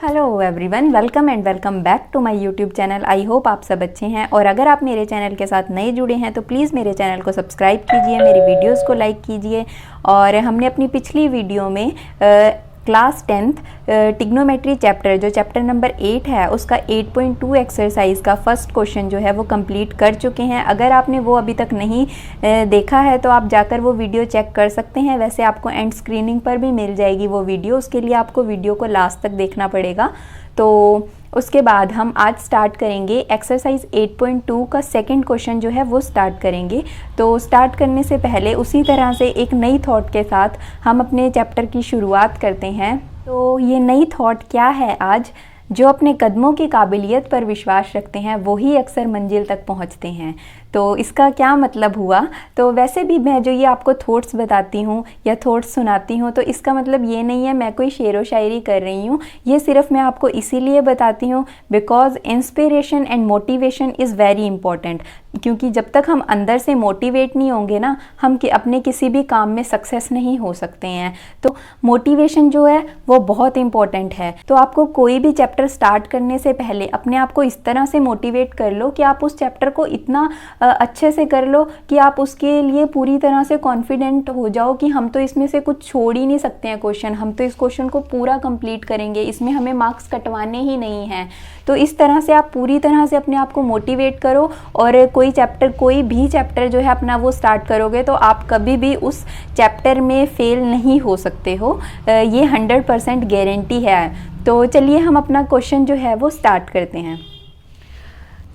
Hello everyone, welcome and welcome back to my YouTube channel. I hope आप सब अच्छे हैं और अगर आप मेरे चैनल के साथ नए जुड़े हैं तो प्लीज़ मेरे चैनल को सब्सक्राइब कीजिए, मेरी वीडियोस को लाइक कीजिए। और हमने अपनी पिछली वीडियो में क्लास 10th टिग्नोमेट्री चैप्टर जो चैप्टर नंबर 8 है उसका 8.2 एक्सरसाइज का फर्स्ट क्वेश्चन जो है वो कंप्लीट कर चुके हैं। अगर आपने वो अभी तक नहीं देखा है तो आप जाकर वो वीडियो चेक कर सकते हैं। वैसे आपको एंड स्क्रीनिंग पर भी मिल जाएगी वो वीडियो, उसके लिए आपको वीडियो को लास्ट तक देखना पड़ेगा। तो उसके बाद हम आज स्टार्ट करेंगे एक्सरसाइज 8.2 का सेकंड क्वेश्चन जो है वो स्टार्ट करेंगे। तो स्टार्ट करने से पहले उसी तरह से एक नई थॉट के साथ हम अपने चैप्टर की शुरुआत करते हैं। तो ये नई थॉट क्या है आज? जो अपने कदमों की काबिलियत पर विश्वास रखते हैं वही अक्सर मंजिल तक पहुंचते हैं। तो इसका क्या मतलब हुआ? तो वैसे भी मैं जो ये आपको थॉट्स बताती हूँ या थॉट्स सुनाती हूँ तो इसका मतलब ये नहीं है मैं कोई शेरो शायरी कर रही हूँ। ये सिर्फ मैं आपको इसीलिए बताती हूँ because inspiration and motivation is very important. क्योंकि जब तक हम अंदर से मोटिवेट नहीं होंगे ना, हम अपने किसी भी काम में सक्सेस नहीं हो सकते हैं। तो मोटिवेशन जो है वो बहुत इंपॉर्टेंट है। तो आपको कोई भी चैप्टर स्टार्ट करने से पहले अपने आप को इस तरह से मोटिवेट कर लो कि आप उस चैप्टर को इतना अच्छे से कर लो कि आप उसके लिए पूरी तरह से कॉन्फिडेंट हो जाओ कि हम तो इसमें से कुछ छोड़ ही नहीं सकते हैं क्वेश्चन, हम तो इस क्वेश्चन को पूरा कंप्लीट करेंगे, इसमें हमें मार्क्स कटवाने ही नहीं हैं। तो इस तरह से आप पूरी तरह से अपने आप को मोटिवेट करो और कोई भी चैप्टर जो है अपना वो स्टार्ट करोगे तो आप कभी भी उस चैप्टर में फेल नहीं हो सकते हो, ये 100% गारंटी है। तो चलिए हम अपना क्वेश्चन जो है वो स्टार्ट करते हैं।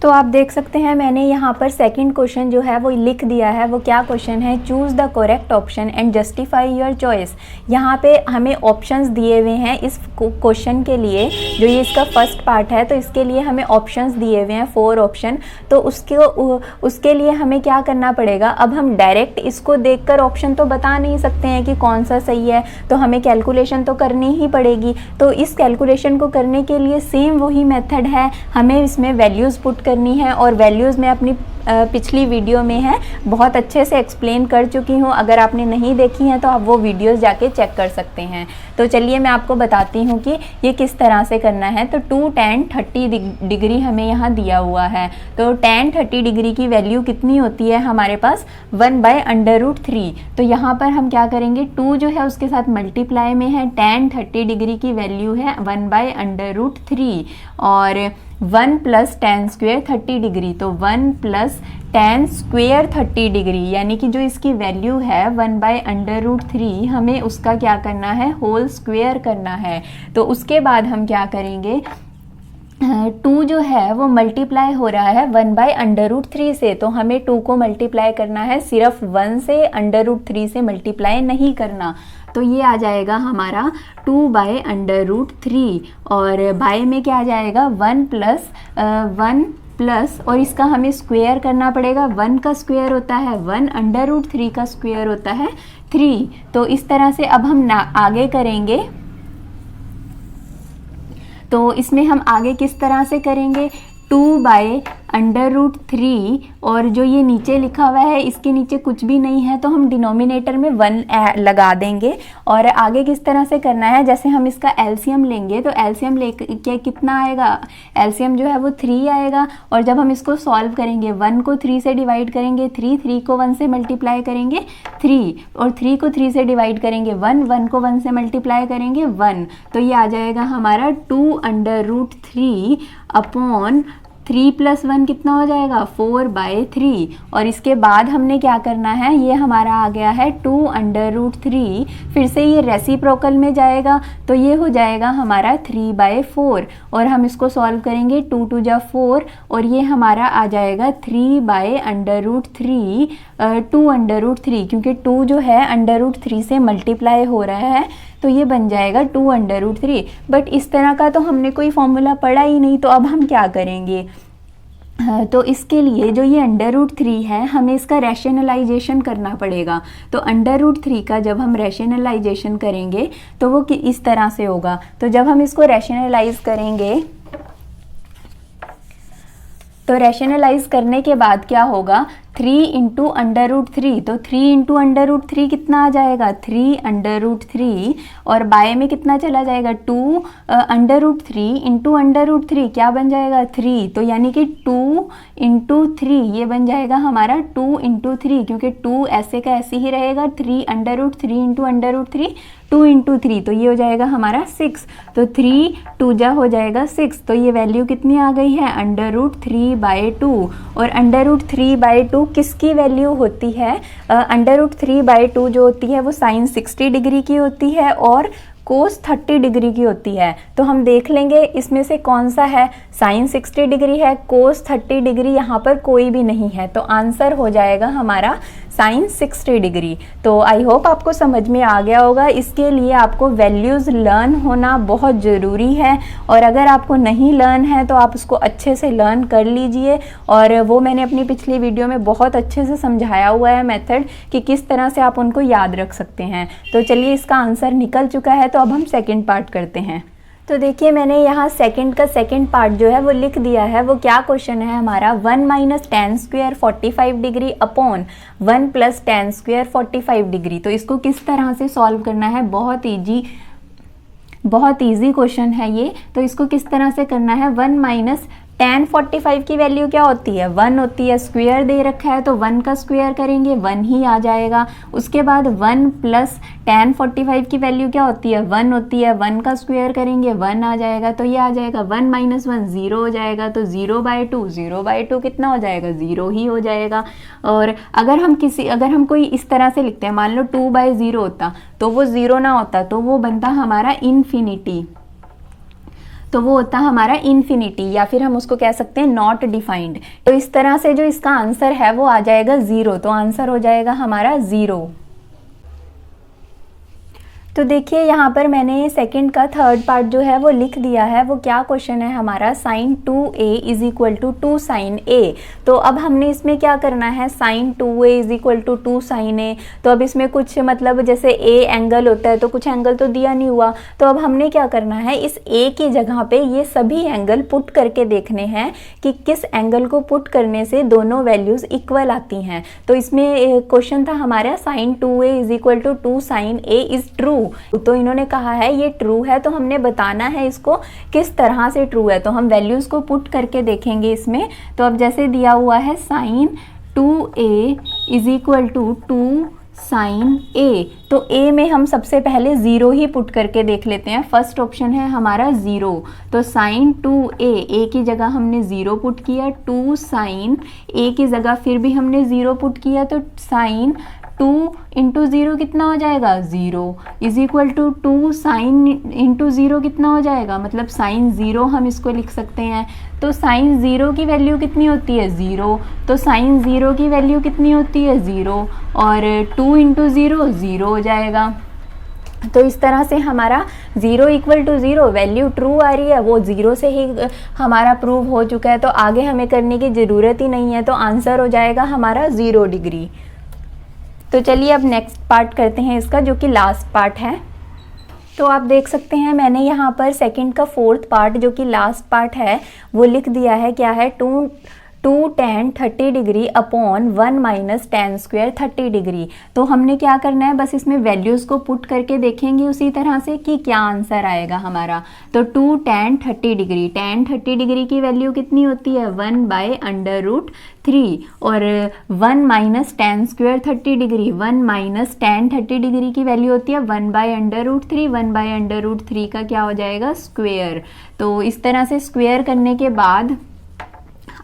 तो आप देख सकते हैं मैंने यहाँ पर सेकंड क्वेश्चन जो है वो लिख दिया है। वो क्या क्वेश्चन है? Choose the correct option and justify your choice. यहाँ पे हमें ऑप्शंस दिए हुए हैं इस क्वेश्चन के लिए, जो ये इसका फर्स्ट पार्ट है। तो इसके लिए हमें ऑप्शंस दिए हुए हैं 4 ऑप्शन। तो उसके लिए हमें क्या करना पड़ेगा? अब हम डायरेक्ट इसको देखकर ऑप्शन तो बता नहीं सकते हैं कि कौन सा सही है, तो हमें कैलकुलेशन तो करनी ही पड़ेगी। तो इस कैलकुलेशन को करने के लिए सेम वही मेथड है, हमें इसमें वैल्यूज़ पुट करनी है। और वैल्यूज़ मैं अपनी पिछली वीडियो में है बहुत अच्छे से एक्सप्लेन कर चुकी हूँ। अगर आपने नहीं देखी हैं तो आप वो वीडियोस जाके चेक कर सकते हैं। तो चलिए मैं आपको बताती हूँ कि ये किस तरह से करना है। तो 2 tan 30 डिग्री हमें यहाँ दिया हुआ है। तो tan 30 डिग्री की वैल्यू कितनी होती है हमारे पास? 1/√3। तो यहाँ पर हम क्या करेंगे? 2 जो है उसके साथ मल्टीप्लाई में है, tan 30 डिग्री की वैल्यू है 1/√3 और 1 + tan² 30 डिग्री। तो 1 + tan² 30 डिग्री यानी कि जो इसकी वैल्यू है 1/√3, हमें उसका क्या करना है? होल स्क्वायर करना है। तो उसके बाद हम क्या करेंगे? 2 जो है वो मल्टीप्लाई हो रहा है 1/√3 से, तो हमें 2 को मल्टीप्लाई करना है, सिर्फ 1 से √3 से मल्टीप्लाई नहीं करना। तो ये आ जाएगा हमारा 2/√3 और बाय में क्या आ जाएगा? 1 प्लस और इसका हमें स्क्वायर करना पड़ेगा। 1 का स्क्वायर होता है 1, √3 का स्क्वायर होता है 3। तो इस तरह से अब हम आगे करेंगे। तो इसमें हम आगे किस तरह से करेंगे? 2/√3 और जो ये नीचे लिखा हुआ है इसके नीचे कुछ भी नहीं है तो हम डिनोमिनेटर में 1 लगा देंगे। और आगे किस तरह से करना है? जैसे हम इसका एलसीएम लेंगे तो एलसीएम लेके कितना आएगा? एलसीएम जो है वो 3 आएगा। और जब हम इसको सॉल्व करेंगे 1 को 3 से डिवाइड करेंगे 3 को 1 से मल्टीप्लाई करेंगे 3 और 3 को 3 से डिवाइड करेंगे 1 को 1 से मल्टीप्लाई करेंगे 1। तो ये आ जाएगा हमारा 2√3 अपॉन 3 + 1 कितना हो जाएगा? 4/3। और इसके बाद हमने क्या करना है? ये हमारा आ गया है 2√3, फिर से ये रेसिप्रोकल में जाएगा तो ये हो जाएगा हमारा 3/4 और हम इसको सॉल्व करेंगे 2 × 2 = 4 और ये हमारा आ जाएगा 3/√3 2√3 क्योंकि 2 जो है √3 से मल्टीप्लाई हो रहा है तो ये बन जाएगा 2√3। बट इस तरह का तो हमने कोई फॉर्मूला पढ़ा ही नहीं, तो अब हम क्या करेंगे? तो इसके लिए जो ये √3 है हमें इसका रैशनलाइजेशन करना पड़ेगा। तो √3 का जब हम रैशनलाइजेशन करेंगे तो वो इस तरह से होगा। तो जब हम इसको रैशनलाइज करेंगे तो रैशनलाइज करने के बाद क्या होगा? 3 इंटू अंडर रूट 3, तो 3 इंटू अंडर रूट 3 कितना आ जाएगा 3 अंडर रूट 3, और बाय में कितना चला जाएगा 2 under root 3 into under root 3 क्या बन जाएगा 3, तो यानी कि 2 इंटू 3 ये बन जाएगा हमारा 2 इंटू 3, क्योंकि 2 ऐसे का ऐसे ही रहेगा, 3 under root 3 into under root 3 2 into 3, तो ये हो जाएगा हमारा 6, तो 3 2 जा हो जाएगा 6, तो ये वैल्यू कितनी आ गई है अंडर रूट 3/2, और अंडर रूट 3/2 किसकी वैल्यू होती है, अंडर रूट 3/2 जो होती है वो साइन 60 डिग्री की होती है और कोस 30 डिग्री की होती है। तो हम देख लेंगे इसमें से कौन सा है, साइन 60 डिग्री है, कोस 30 डिग्री यहाँ पर कोई भी नहीं है, तो आंसर हो जाएगा हमारा साइन 60 डिग्री। तो आई होप आपको समझ में आ गया होगा। इसके लिए आपको वैल्यूज़ लर्न होना बहुत ज़रूरी है, और अगर आपको नहीं लर्न है तो आप उसको अच्छे से लर्न कर लीजिए, और वो मैंने अपनी पिछली वीडियो में बहुत अच्छे से समझाया हुआ है मेथड कि किस तरह से आप उनको याद रख सकते हैं। तो चलिए इसका आंसर निकल चुका है, तो अब हम सेकेंड पार्ट करते हैं। तो देखिए मैंने यहाँ सेकंड का सेकंड पार्ट जो है वो लिख दिया है। वो क्या क्वेश्चन है हमारा, 1 minus ten square 45 degree upon 1 plus ten square 45 degree. तो इसको किस तरह से सॉल्व करना है, बहुत ईजी क्वेश्चन है ये। तो इसको किस तरह से करना है, 1 माइनस tan 45 की वैल्यू क्या होती है 1 होती है, स्क्वायर दे रखा है तो 1 का स्क्वायर करेंगे 1 ही आ जाएगा। उसके बाद 1 प्लस tan 45 की वैल्यू क्या होती है 1 होती है, 1 का स्क्वायर करेंगे 1 आ जाएगा, तो ये आ जाएगा 1 माइनस 1 0 हो जाएगा, तो 0/2 कितना हो जाएगा 0 ही हो जाएगा। और अगर हम कोई इस तरह से लिखते हैं, मान लो 2/0 होता तो वो 0 ना होता, तो वो बनता हमारा इन्फिनिटी, तो वो होता हमारा इन्फिनिटी, या फिर हम उसको कह सकते हैं नॉट डिफाइंड। तो इस तरह से जो इसका आंसर है वो आ जाएगा 0, तो आंसर हो जाएगा हमारा 0। तो देखिए यहाँ पर मैंने सेकंड का थर्ड पार्ट जो है वो लिख दिया है। वो क्या क्वेश्चन है हमारा, sine 2a is equal to 2 sine a। तो अब हमने इसमें क्या करना है, sine 2a is equal to 2 sine a। तो अब इसमें कुछ मतलब जैसे a एंगल होता है तो कुछ एंगल तो दिया नहीं हुआ, तो अब हमने क्या करना है, इस a की जगह पे ये सभी एंगल पुट करके देखने हैं कि किस एंगल को पुट करने से दोनों वैल्यूज इक्वल आती हैं। तो इसमें क्वेश्चन था हमारा sine 2a is equal to 2 sine a is true. तो इन्होंने कहा है ये ट्रू है, तो हमने बताना है इसको किस तरह से ट्रू है। तो हम वैल्यूज को पुट करके देखेंगे इसमें। तो अब जैसे दिया हुआ है sine 2a is equal to 2 sine a, तो a में हम सबसे पहले 0 ही पुट करके देख लेते हैं। फर्स्ट ऑप्शन है हमारा 0, तो साइन 2a की जगह हमने 0 पुट किया, 2 साइन a की जगह फिर भी हमने 0 पुट किया, तो साइन 2 इंटू 0 कितना हो जाएगा 0 is equal to 2 sine into 0 कितना हो जाएगा, मतलब साइन 0 हम इसको लिख सकते हैं। तो साइन 0 की वैल्यू कितनी होती है 0, तो साइन 0 की वैल्यू कितनी होती है 0, और 2 इंटू 0 0 हो जाएगा। तो इस तरह से हमारा 0 इक्वल टू 0 वैल्यू ट्रू आ रही है, वो 0 से ही हमारा प्रूव हो चुका है, तो आगे हमें करने की ज़रूरत ही नहीं है। तो आंसर हो जाएगा हमारा 0 डिग्री। तो चलिए अब नेक्स्ट पार्ट करते हैं इसका, जो कि लास्ट पार्ट है। तो आप देख सकते हैं मैंने यहाँ पर सेकंड का फोर्थ पार्ट जो कि लास्ट पार्ट है वो लिख दिया है। क्या है, 2 tan 30 degree upon 1 minus ten square 30 degree. तो हमने क्या करना है, बस इसमें वैल्यूज़ को पुट करके देखेंगे उसी तरह से कि क्या आंसर आएगा हमारा। तो 2 tan 30 डिग्री, tan 30 डिग्री की वैल्यू कितनी होती है 1/√3, और 1 minus ten square 30 degree, 1 minus tan 30 degree की वैल्यू होती है 1/√3, 1/√3 का क्या हो जाएगा स्क्वायर। तो इस तरह से स्क्वायर करने के बाद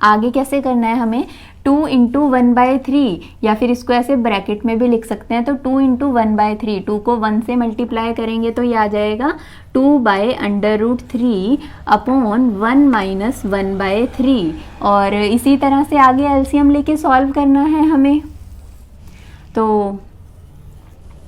आगे कैसे करना है हमें, 2 इंटू 1/3, या फिर इसको ऐसे ब्रैकेट में भी लिख सकते हैं। तो 2 इंटू 1/3, 2 को 1 से मल्टीप्लाई करेंगे तो ये आ जाएगा 2/√3 अपॉन 1 माइनस 1/3, और इसी तरह से आगे एलसीएम लेके सॉल्व करना है हमें। तो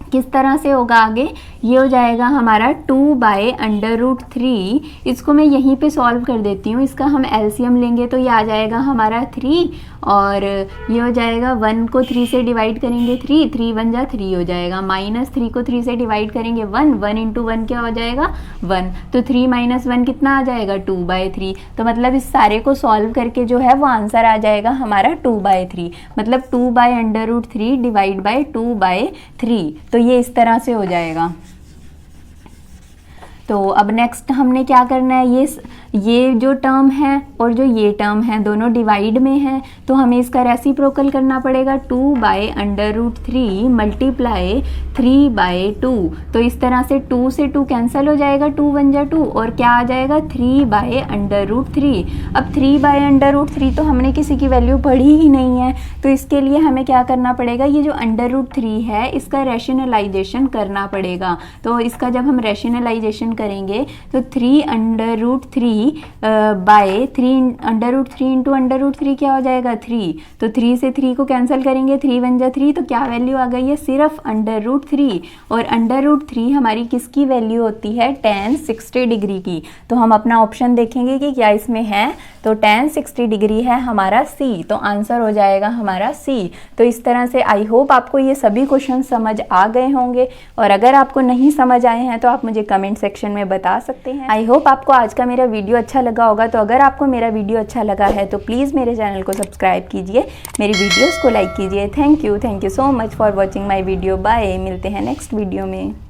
किस तरह से होगा आगे, ये हो जाएगा हमारा 2/√3। इसको मैं यहीं पे सॉल्व कर देती हूँ, इसका हम एलसीएम लेंगे तो ये आ जाएगा हमारा 3 और ये हो जाएगा 1 को 3 से डिवाइड करेंगे 3, 3 1 जा 3 हो जाएगा, -3 को 3 से डिवाइड करेंगे 1, 1 × 1 क्या हो जाएगा 1, तो 3 - 1 कितना आ जाएगा 2/3। तो मतलब इस सारे को सॉल्व करके जो है वो आंसर आ जाएगा हमारा 2/3, मतलब 2/√3 डिवाइड बाई 2/3। तो ये इस तरह से हो जाएगा। तो अब नेक्स्ट हमने क्या करना है, ये जो टर्म है और जो ये टर्म है दोनों डिवाइड में है, तो हमें इसका रेसिप्रोकल करना पड़ेगा 2/√3 मल्टीप्लाई 3/2। तो इस तरह से 2 से 2 कैंसिल हो जाएगा, 2 1 जा 2 और क्या आ जाएगा 3/√3। अब 3/√3 तो हमने किसी की वैल्यू पढ़ी ही नहीं है, तो इसके लिए हमें क्या करना पड़ेगा, ये जो √3 है इसका रैशनलाइजेशन करना पड़ेगा। तो इसका जब हम रैशनलाइजेशन करेंगे तो 3/√3 बाय 3/√3 इंटू √3 क्या हो जाएगा 3। तो 3 से 3 को कैंसिल करेंगे, 3 1 जा 3, तो क्या वैल्यू आ गई है सिर्फ √3। और √3 हमारी किसकी वैल्यू होती है, tan 60 डिग्री की। तो हम अपना ऑप्शन देखेंगे कि क्या इसमें है, तो tan 60 डिग्री है हमारा सी, तो आंसर हो जाएगा हमारा सी। तो इस तरह से आई होप आपको ये सभी क्वेश्चन समझ आ गए होंगे, और अगर आपको नहीं समझ आए हैं तो आप मुझे कमेंट सेक्शन में बता सकते हैं। आई होप आपको आज का मेरा वीडियो अच्छा लगा होगा। तो अगर आपको मेरा वीडियो अच्छा लगा है तो प्लीज़ मेरे चैनल को सब्सक्राइब कीजिए, मेरी वीडियोस को लाइक कीजिए। Thank you so much for watching my video. Bye, मिलते हैं नेक्स्ट वीडियो में।